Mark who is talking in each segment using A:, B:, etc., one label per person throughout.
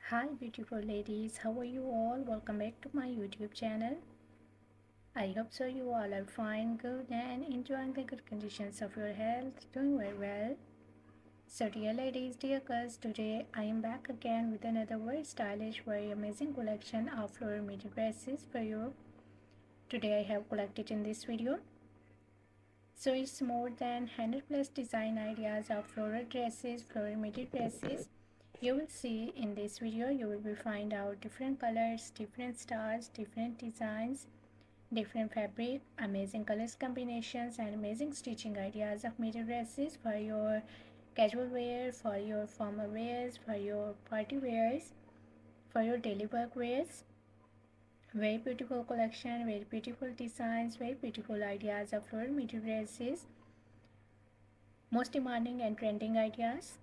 A: Hi beautiful ladies, how are you all? Welcome back to my YouTube channel. I hope so you all are fine, good and enjoying the good conditions of your health, doing very well. So dear ladies, dear girls, today I am back again with another very stylish, very amazing collection of floral midi dresses for you. Today I have collected in this video. So it's more than 100 plus design ideas of floral dresses, floral midi dresses. You will see in this video, you will be find out different colors, different styles, different designs, different fabric, amazing colors combinations and amazing stitching ideas of midi dresses for your casual wear, for your formal wears, for your party wears, for your daily work wears. Very beautiful collection, very beautiful designs, very beautiful ideas of floral midi dresses, most demanding and trending ideas.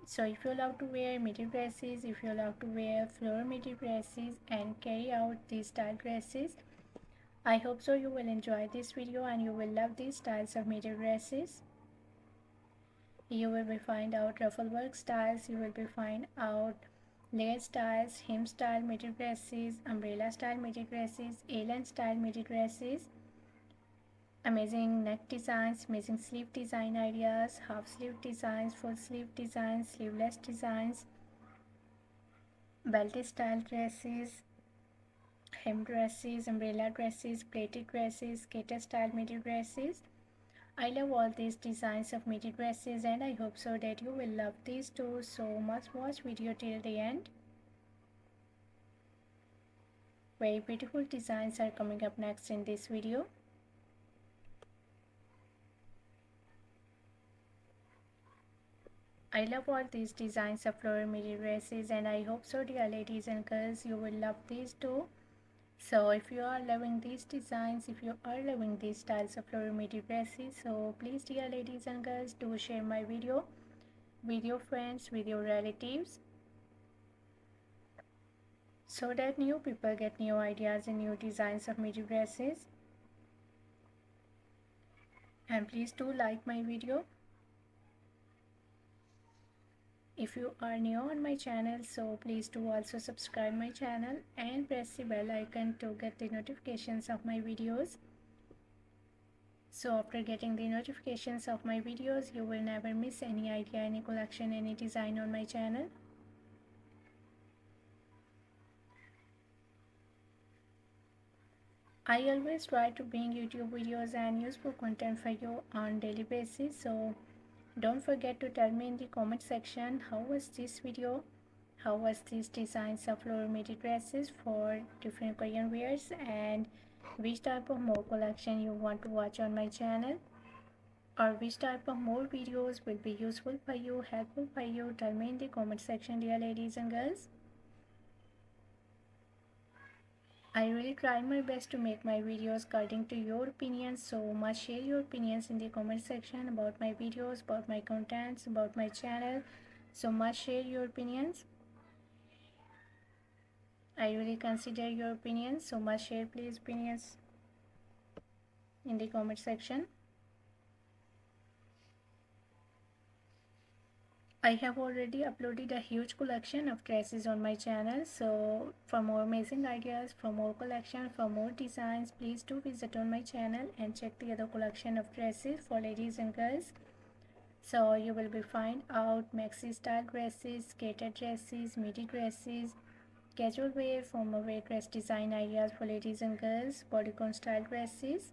A: So if you love to wear midi dresses, if you love to wear floral midi dresses and carry out these style dresses, I hope so you will enjoy this video and you will love these styles of midi dresses. You will be find out ruffle work styles, you will be find out layer styles, hem style midi dresses, umbrella style midi dresses, A-line style midi dresses, amazing neck designs, amazing sleeve design ideas, half sleeve designs, full sleeve designs, sleeveless designs, belted style dresses, hem dresses, umbrella dresses, plated dresses, skater style midi dresses. I love all these designs of midi dresses and I hope so that you will love these too. So must watch video till the end. Very beautiful designs are coming up next in this video. I love all these designs of floral midi dresses and I hope so dear ladies and girls you will love these too. So if you are loving these designs, if you are loving these styles of floral midi dresses, so please dear ladies and girls do share my video with your friends, with your relatives, so that new people get new ideas and new designs of midi dresses. And please do like my video. If you are new on my channel, so please do also subscribe my channel and press the bell icon to get the notifications of my videos. So after getting the notifications of my videos, you will never miss any idea, any collection, any design on my channel. I always try to bring YouTube videos and useful content for you on daily basis. So don't forget to tell me in the comment section how was this video, how was these designs of floral midi dresses for different Korean wears, and which type of more collection you want to watch on my channel, or which type of more videos will be useful for you, helpful for you. Tell me in the comment section dear ladies and girls. I really try my best to make my videos according to your opinions, so must share your opinions in the comment section about my videos, about my contents, about my channel. So must share your opinions. I really consider your opinions, so must share please opinions in the comment section. I have already uploaded a huge collection of dresses on my channel, so for more amazing ideas, for more collection, for more designs, please do visit on my channel and check the other collection of dresses for ladies and girls. So you will be find out maxi style dresses, skater dresses, midi dresses, casual wear, formal wear dress design ideas for ladies and girls, bodycon style dresses,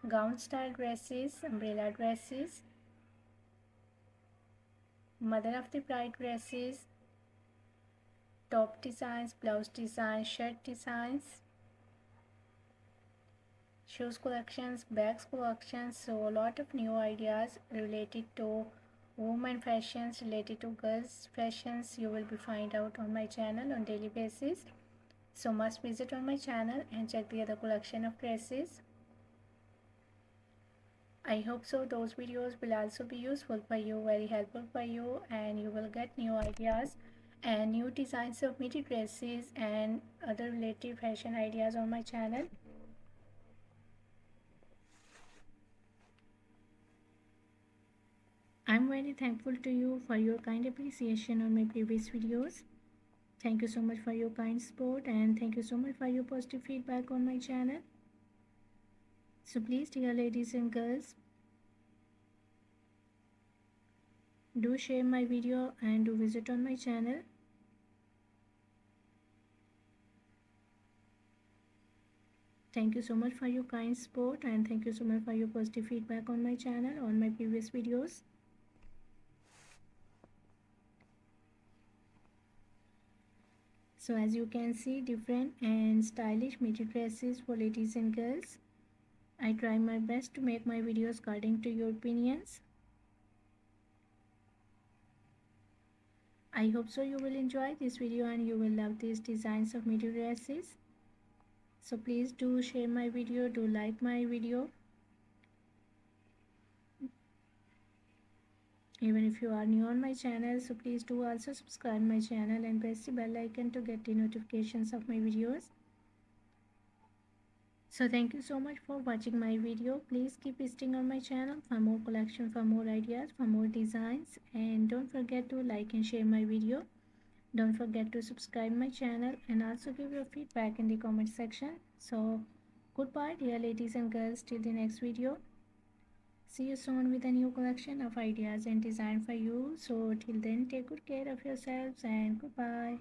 A: gown style dresses, umbrella dresses, mother of the bride dresses, top designs, blouse designs, shirt designs, shoes collections, bags collections. So a lot of new ideas related to women fashions, related to girls fashions you will be find out on my channel on daily basis. So must visit on my channel and check the other collection of dresses. I hope so those videos will also be useful for you, very helpful for you, and you will get new ideas and new designs of midi dresses and other related fashion ideas on my channel. I'm very thankful to you for your kind appreciation on my previous videos. Thank you so much for your kind support and thank you so much for your positive feedback on my channel. So please, dear ladies and girls, do share my video and do visit on my channel. Thank you so much for your kind support and thank you so much for your positive feedback on my channel on my previous videos. So as you can see, different and stylish midi dresses for ladies and girls. I try my best to make my videos according to your opinions. I hope so you will enjoy this video and you will love these designs of midi dresses. So please do share my video, do like my video. Even if you are new on my channel, so please do also subscribe my channel and press the bell icon to get the notifications of my videos. So thank you so much for watching my video. Please keep visiting on my channel for more collection, for more ideas, for more designs, and don't forget to like and share my video. Don't forget to subscribe my channel and also give your feedback in the comment section. So goodbye dear ladies and girls, till the next video. See you soon with a new collection of ideas and design for you. So till then, take good care of yourselves and goodbye.